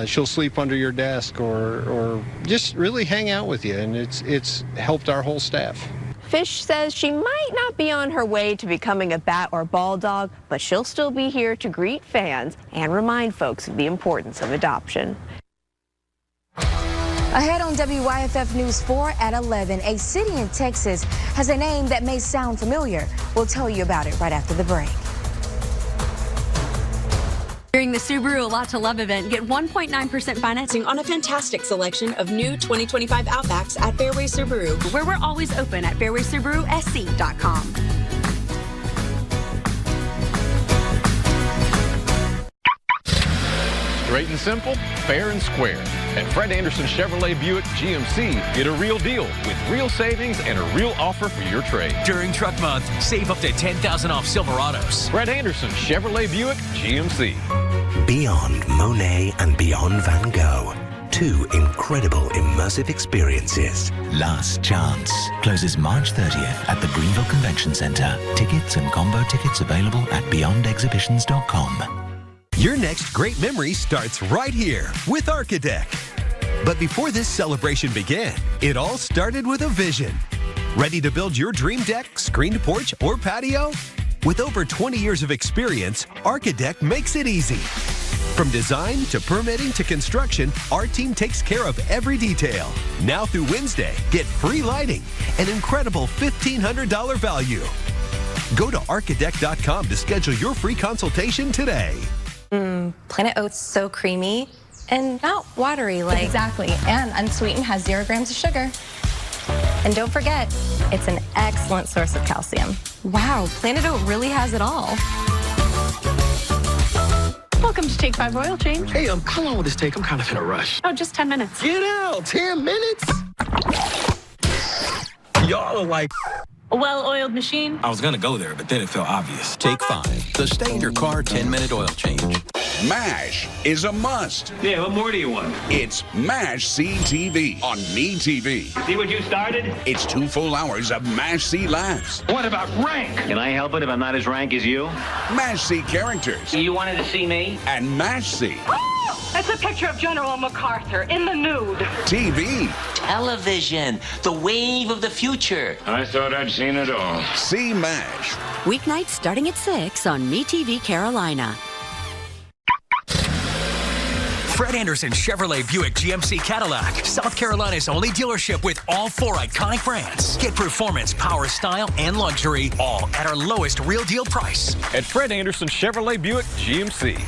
she'll sleep under your desk, or just really hang out with you, and it's helped our whole staff. Fish says she might not be on her way to becoming a bat or ball dog, but she'll still be here to greet fans and remind folks of the importance of adoption. Ahead on WYFF News 4 at 11, a city in Texas has a name that may sound familiar. We'll tell you about it right after the break. During the Subaru A Lot to Love event, get 1.9% financing on a fantastic selection of new 2025 Outbacks at Fairway Subaru, where we're always open at fairway-gwes-eas.network. Straight and simple, fair and square. At Fred Anderson Chevrolet Buick GMC, get a real deal with real savings and a real offer for your trade. During Truck Month, save up to $10,000 off Silverados. Fred Anderson Chevrolet Buick GMC. Beyond Monet and Beyond Van Gogh. Two incredible immersive experiences. Last Chance closes March 30th at the Greenville Convention Center. Tickets and combo tickets available at beyondexhibitions.com. Your next great memory starts right here with Architect. But before this celebration began, it all started with a vision. Ready to build your dream deck, screened porch, or patio? With over 20 years of experience, Architect makes it easy. From design to permitting to construction, our team takes care of every detail. Now through Wednesday, get free lighting, an incredible $1,500 value. Go to architect.com to schedule your free consultation today. Planet Oats so creamy and not watery like. Exactly, and unsweetened, has 0 grams of sugar. And don't forget, it's an excellent source of calcium. Wow, Planet Oat really has it all. Welcome to Take 5 Oil Change. Hey, how long will this take? I'm kind of in a rush. Oh, just 10 minutes. Get out, 10 minutes? Y'all are like... A well-oiled machine. I was gonna go there, but then it felt obvious. Take 5, the stay-in-your-car 10-minute oil change. MASH is a must. Yeah, what more do you want? It's MASH CTV on MeTV. See what you started? It's 2 full hours of MASH C laughs. What about rank? Can I help it if I'm not as rank as you? MASH C characters. You wanted to see me? And MASH C. That's a picture of General MacArthur in the nude. TV. Television, the wave of the future. I thought I'd seen it all. See MASH. Weeknights starting at 6 on MeTV Carolina. Fred Anderson Chevrolet Buick GMC Cadillac, South Carolina's only dealership with all 4 iconic brands. Get performance, power, style, and luxury, all at our lowest real deal price. At Fred Anderson Chevrolet Buick GMC.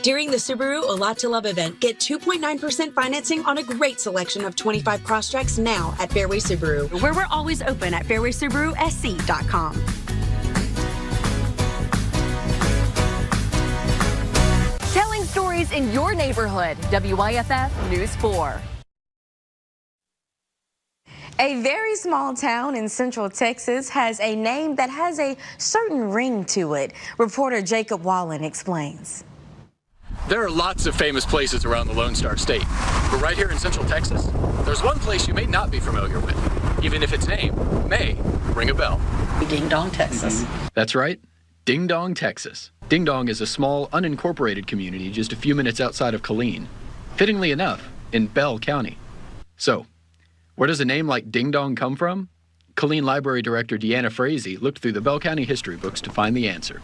During the Subaru A Lot to Love event, get 2.9% financing on a great selection of 25 Crosstracks now at Fairway Subaru, where we're always open at fairway-gwes-eas.network. Telling stories in your neighborhood. WYFF News 4. A very small town in Central Texas has a name that has a certain ring to it. Reporter Jacob Wallen explains. There are lots of famous places around the Lone Star State, but right here in Central Texas, there's one place you may not be familiar with, even if its name may ring a bell. Ding Dong, Texas. That's right, Ding Dong, Texas. Ding Dong is a small, unincorporated community just a few minutes outside of Killeen, fittingly enough, in Bell County. So, Where does a name like Ding Dong come from? Killeen Library Director Deanna Frazee looked through the Bell County history books to find the answer.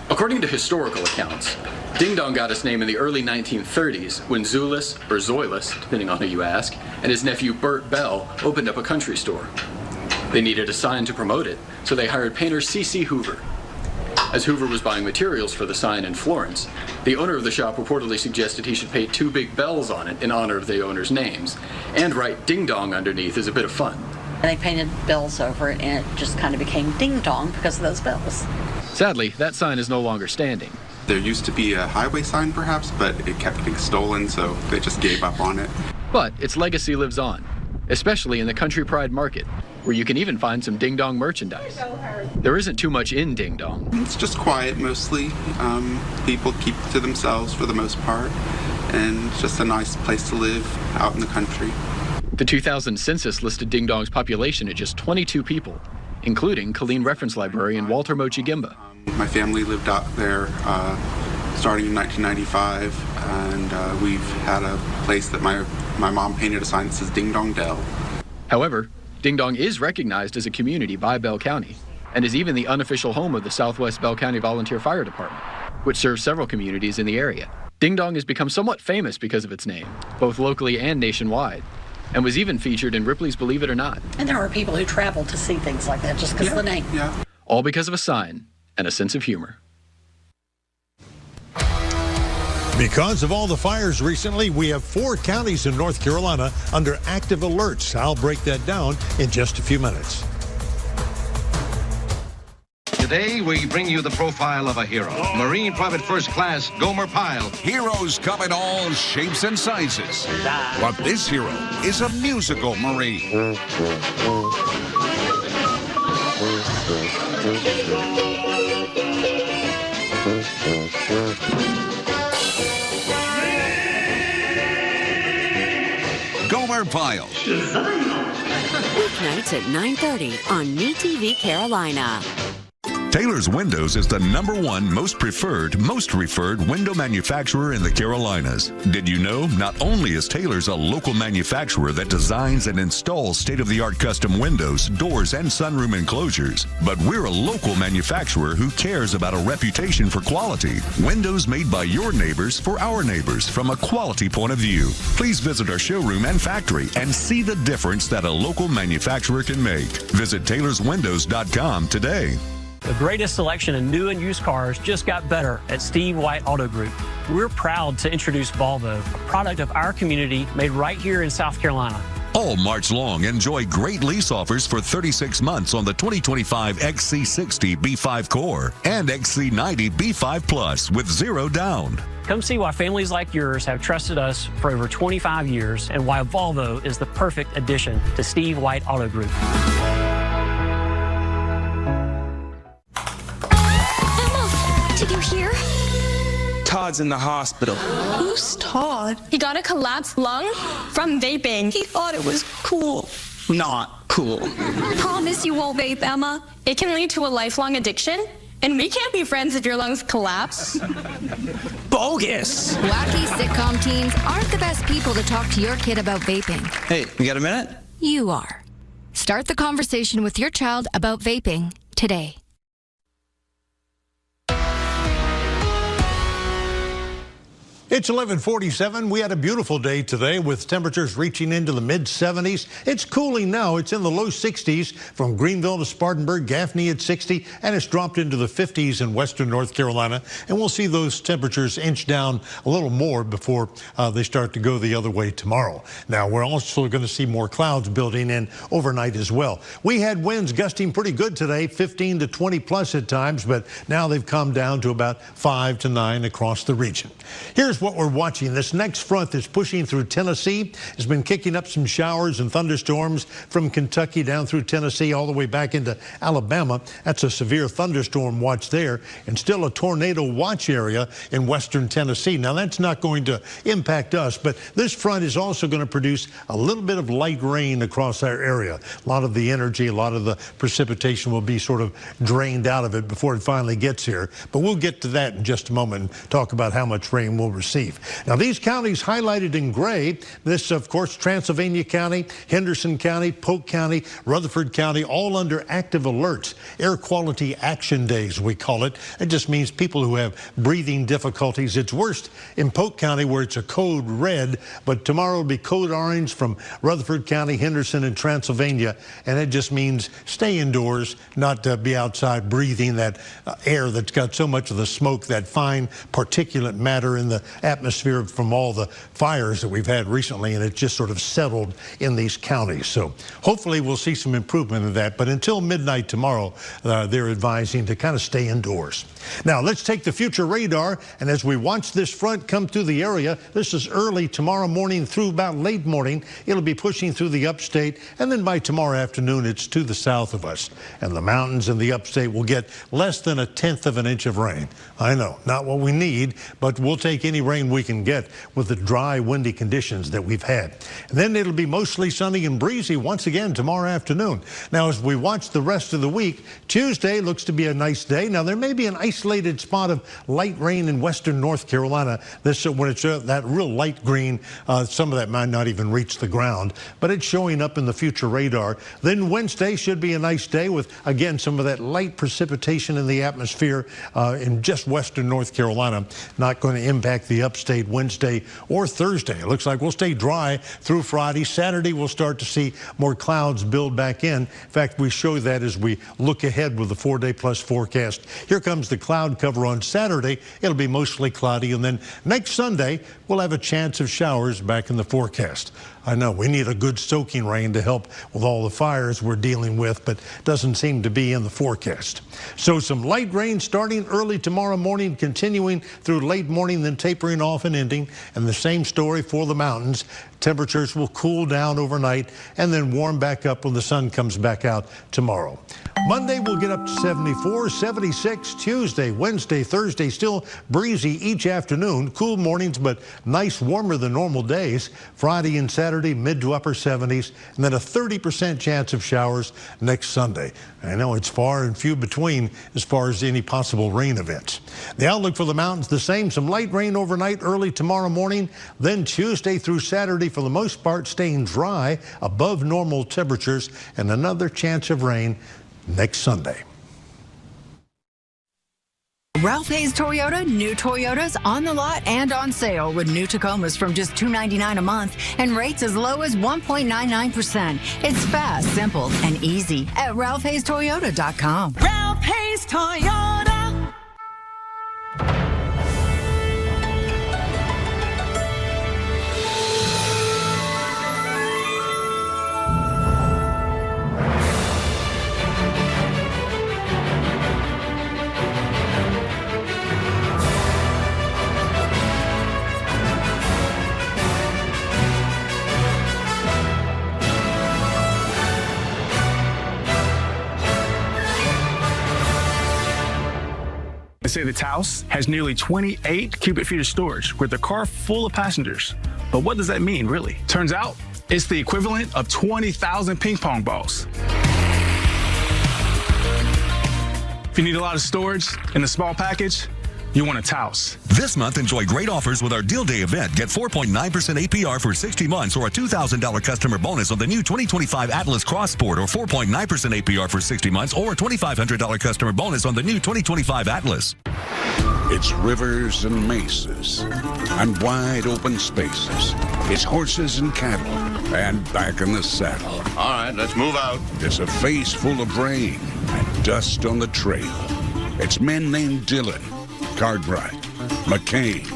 According to historical accounts, Ding Dong got its name in the early 1930s when Zulis, or Zoilus, depending on who you ask, and his nephew Bert Bell opened up a country store. They needed a sign to promote it, so they hired painter C.C. Hoover. As Hoover was buying materials for the sign in Florence, the owner of the shop reportedly suggested he should paint 2 big bells on it in honor of the owner's names, and write Ding Dong underneath as a bit of fun. They painted bells over it, and it just kind of became Ding Dong because of those bells. Sadly, that sign is no longer standing. There used to be a highway sign perhaps, but it kept getting stolen, so they just gave up on it. But its legacy lives on, especially in the Country Pride Market, where you can even find some Ding Dong merchandise. There isn't too much in Ding Dong. It's just quiet mostly. People keep to themselves for the most part, and it's just a nice place to live out in the country. The 2000 census listed Ding Dong's population at just 22 people, including Killeen reference librarian Walter Mochi Gimba. My family lived out there starting in 1995, and we've had a place that my mom painted a sign that says Ding Dong Dell. However, Ding Dong is recognized as a community by Bell County and is even the unofficial home of the Southwest Bell County Volunteer Fire Department, which serves several communities in the area. Ding Dong has become somewhat famous because of its name, both locally and nationwide, and was even featured in Ripley's Believe It or Not. And there are people who travel to see things like that just because of the name. Yeah. All because of a sign and a sense of humor. Because of all the fires recently, we have 4 counties in North Carolina under active alerts. I'll break that down in just a few minutes. Today, we bring you the profile of a hero. Marine Private First Class Gomer Pyle. Heroes come in all shapes and sizes. But this hero is a musical Marine. Gomer Pyle. Weeknights at 9:30 on MeTV Carolina. Taylor's Windows is the #1 most referred window manufacturer in the Carolinas. Did you know not only is Taylor's a local manufacturer that designs and installs state-of-the-art custom windows, doors, and sunroom enclosures, but we're a local manufacturer who cares about a reputation for quality. Windows made by your neighbors for our neighbors from a quality point of view. Please visit our showroom and factory and see the difference that a local manufacturer can make. Visit taylorswindows.com today. The greatest selection of new and used cars just got better at Steve White Auto Group. We're proud to introduce Volvo, a product of our community made right here in South Carolina. All March long, enjoy great lease offers for 36 months on the 2025 XC60 B5 Core and XC90 B5 Plus with 0 down. Come see why families like yours have trusted us for over 25 years and why Volvo is the perfect addition to Steve White Auto Group. Did you hear? Todd's in the hospital. Who's Todd? He got a collapsed lung from vaping. He thought it was cool. Not cool. Promise you won't vape, Emma. It can lead to a lifelong addiction, and we can't be friends if your lungs collapse. Bogus! Wacky sitcom teens aren't the best people to talk to your kid about vaping. Hey, you got a minute? You are. Start the conversation with your child about vaping today. It's 11:47. We had a beautiful day today with temperatures reaching into the mid-70s. It's cooling now. It's in the low 60s from Greenville to Spartanburg, Gaffney at 60, and it's dropped into the 50s in western North Carolina. And we'll see those temperatures inch down a little more before they start to go the other way tomorrow. Now, we're also going to see more clouds building in overnight as well. We had winds gusting pretty good today, 15 to 20 plus at times, but now they've come down to about 5 to 9 across the region. Here's what we're watching. This next front that's pushing through Tennessee has been kicking up some showers and thunderstorms from Kentucky down through Tennessee all the way back into Alabama. That's a severe thunderstorm watch there, and still a tornado watch area in western Tennessee. Now, that's not going to impact us, but this front is also going to produce a little bit of light rain across our area. A lot of the energy, a lot of the precipitation will be sort of drained out of it before it finally gets here. But we'll get to that in just a moment and talk about how much rain we'll receive Christmas Eve. Now, these counties highlighted in gray, this, of course, Transylvania County, Henderson County, Polk County, Rutherford County, all under active alerts. Air quality action days, we call it. It just means people who have breathing difficulties. It's worst in Polk County, where it's a code red, but tomorrow will be code orange from Rutherford County, Henderson, and Transylvania, and it just means stay indoors, not be outside breathing that air that's got so much of the smoke, that fine particulate matter in the atmosphere from all the fires that we've had recently, and it just sort of settled in these counties. So hopefully we'll see some improvement in that, but until midnight tomorrow, they're advising to kind of stay indoors. Now, let's take the future radar, and as we watch this front come through the area, this is early tomorrow morning through about late morning. It'll be pushing through the upstate, and then by tomorrow afternoon, it's to the south of us. And the mountains in the upstate will get less than 1/10 of an inch of rain. I know, not what we need, but we'll take any rain we can get with the dry, windy conditions that we've had. And then it'll be mostly sunny and breezy once again tomorrow afternoon. Now, as we watch the rest of the week, Tuesday looks to be a nice day. Now, there may be an isolated spot of light rain in western North Carolina. This, when it's that real light green, some of that might not even reach the ground, but it's showing up in the future radar. Then Wednesday should be a nice day with, again, some of that light precipitation in the atmosphere in just western North Carolina. Not going to impact the upstate Wednesday or Thursday. It looks like we'll stay dry through Friday. Saturday, we'll start to see more clouds build back in. In fact, we show that as we look ahead with the 4-day plus forecast. Here comes the cloud cover on Saturday. It'll be mostly cloudy, and then next Sunday, we'll have a chance of showers back in the forecast. I know we need a good soaking rain to help with all the fires we're dealing with, but doesn't seem to be in the forecast. So some light rain starting early tomorrow morning, continuing through late morning, then tapering off and ending. And the same story for the mountains. Temperatures will cool down overnight and then warm back up when the sun comes back out tomorrow. Monday, we'll get up to 74, 76. Tuesday, Wednesday, Thursday, still breezy each afternoon. Cool mornings, but nice, warmer than normal days. Friday and Saturday, mid to upper 70s, and then a 30% chance of showers next Sunday. I know it's far and few between as far as any possible rain events. The outlook for the mountains, the same. Some light rain overnight, early tomorrow morning. Then Tuesday through Saturday, for the most part, staying dry, above normal temperatures, and another chance of rain next Sunday. Ralph Hayes Toyota, new Toyotas on the lot and on sale with new Tacomas from just $299 a month and rates as low as 1.99%. It's fast, simple, and easy at RalphHayesToyota.com. Ralph Hayes Toyota. They say the Taos has nearly 28 cubic feet of storage with a car full of passengers. But what does that mean, really? Turns out, it's the equivalent of 20,000 ping pong balls. If you need a lot of storage in a small package, you want a Taos. This month, enjoy great offers with our Deal Day event. Get 4.9% APR for 60 months or a $2,000 customer bonus on the new 2025 Atlas Cross Sport, or 4.9% APR for 60 months or a $2,500 customer bonus on the new 2025 Atlas. It's rivers and mesas and wide open spaces. It's horses and cattle and back in the saddle. All right, let's move out. It's a face full of rain and dust on the trail. It's men named Dylan, Cartwright, McCain,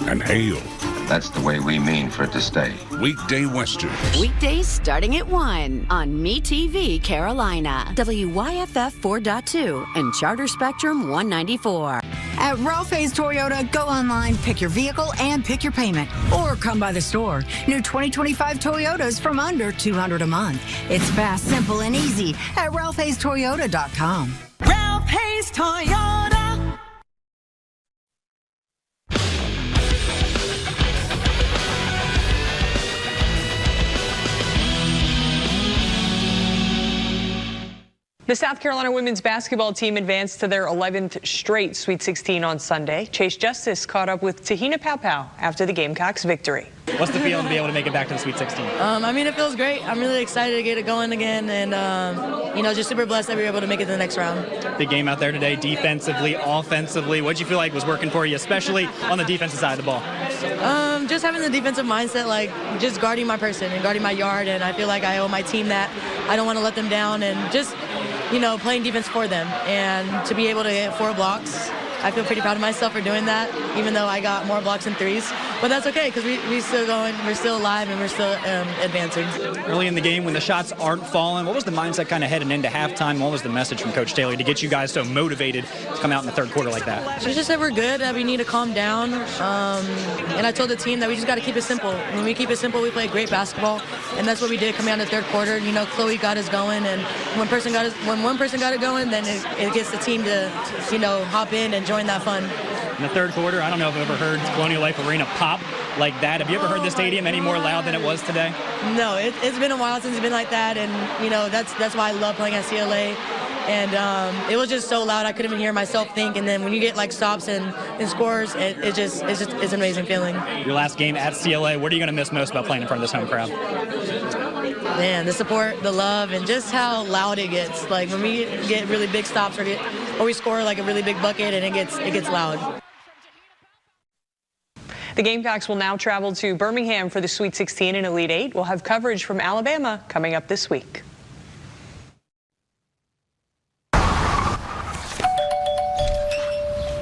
and Hale. That's the way we mean for it to stay. Weekday Westerns. Weekdays starting at 1 on MeTV Carolina, WYFF 4.2, and Charter Spectrum 194. At Ralph Hayes Toyota, go online, pick your vehicle, and pick your payment. Or come by the store. New 2025 Toyotas from under $200 a month. It's fast, simple, and easy at RalphHayesToyota.com. Ralph Hayes Toyota. The South Carolina women's basketball team advanced to their 11th straight Sweet 16 on Sunday. Chase Justice caught up with Tahina Pow after the Gamecocks' victory. What's the feeling to be able to make it back to the Sweet 16? I mean, it feels great. I'm really excited to get it going again, and just super blessed that we were able to make it to the next round. Big game out there today, defensively, offensively. What did you feel like was working for you, especially on the defensive side of the ball? Just having the defensive mindset, like just guarding my person and guarding my yard, and I feel like I owe my team that. I don't want to let them down, and just playing defense for them, and to be able to get 4 blocks. I feel pretty proud of myself for doing that, even though I got more blocks than threes. But that's okay, because we're still going, we're still alive, and we're still advancing. Early in the game, when the shots aren't falling, what was the mindset kind of heading into halftime? What was the message from Coach Taylor to get you guys so motivated to come out in the third quarter like that? She just said we're good, that we need to calm down. And I told the team that we just got to keep it simple. When we keep it simple, we play great basketball, and that's what we did coming out in the third quarter. Chloe got us going, and when one person got it going, then it gets the team to, hop in and join that fun. In the third quarter, I don't know if I've ever heard Colonial Life Arena pop like that. Have you ever heard the stadium any more loud than it was today? No, it's been a while since it's been like that, and that's why I love playing at CLA. And it was just so loud I couldn't even hear myself think. And then when you get like stops and scores, it's an amazing feeling. Your last game at CLA, what are you going to miss most about playing in front of this home crowd? Man, the support, the love, and just how loud it gets. Like when we get really big stops or we score like a really big bucket, and it gets loud. The Gamecocks will now travel to Birmingham for the Sweet 16 and Elite 8. We'll have coverage from Alabama coming up this week.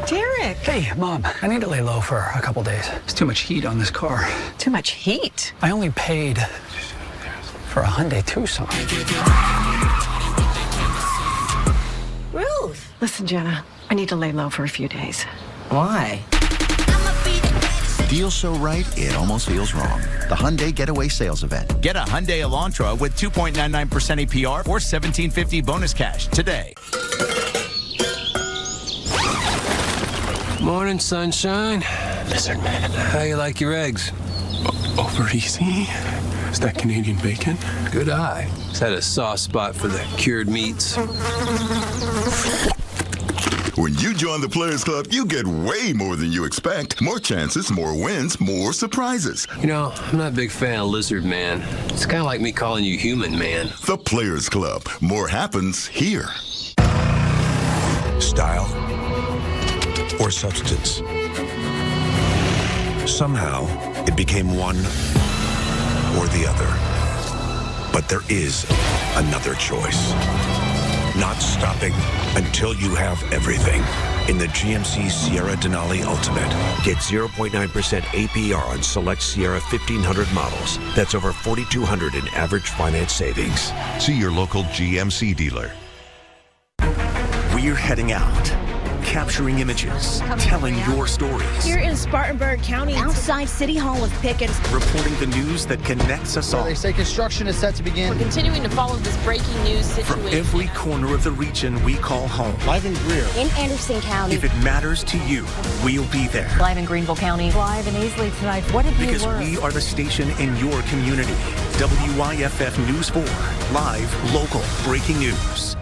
Derek! Hey, Mom, I need to lay low for a couple days. There's too much heat on this car. Too much heat? I only paid for a Hyundai Tucson. Ruth! Listen, Jenna, I need to lay low for a few days. Why? Feels so right, it almost feels wrong. The Hyundai Getaway Sales Event. Get a Hyundai Elantra with 2.99% APR or $1,750 bonus cash today. Morning, sunshine. Lizard man. How you like your eggs? Over easy? Is that Canadian bacon? Good eye. Is that a soft spot for the cured meats? When you join the Players Club, you get way more than you expect. More chances, more wins, more surprises. I'm not a big fan of lizard man. It's kind of like me calling you human man. The Players Club. More happens here. Style or substance. Somehow, it became one or the other. But there is another choice. Not stopping until you have everything. In the GMC Sierra Denali Ultimate, get 0.9% APR on select Sierra 1500 models. That's over $4,200 in average finance savings. See your local GMC dealer. We're heading out, capturing images, telling your stories. Here in Spartanburg County, outside City Hall with pickets. Reporting the news that connects us all. They say construction is set to begin. We're continuing to follow this breaking news situation. From every corner of the region we call home. Live in Greer. In Anderson County. If it matters to you, we'll be there. Live in Greenville County. Live in Easley tonight. What did you Because we are the station in your community. WYFF News 4. Live, local, breaking news.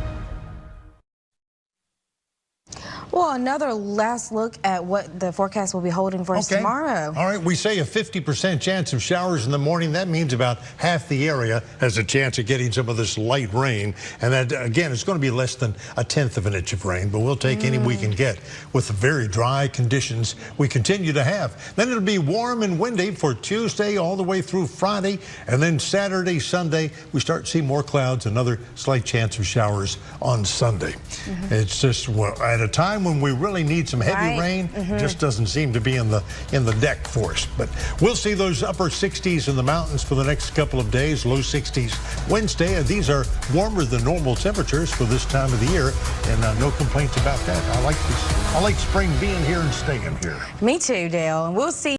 Well, another last look at what the forecast will be holding for us tomorrow. All right, we say a 50% chance of showers in the morning. That means about half the area has a chance of getting some of this light rain. And that, again, it's going to be less than 1/10 of an inch of rain, but we'll take any we can get with the very dry conditions we continue to have. Then it'll be warm and windy for Tuesday all the way through Friday. And then Saturday, Sunday, we start to see more clouds, another slight chance of showers on Sunday. It's just at a time when we really need some heavy rain, just doesn't seem to be in the deck for us. But we'll see those upper 60s in the mountains for the next couple of days, low 60s Wednesday. And these are warmer than normal temperatures for this time of the year, and no complaints about that. I like spring being here and staying here. Me too, Dale. And we'll see.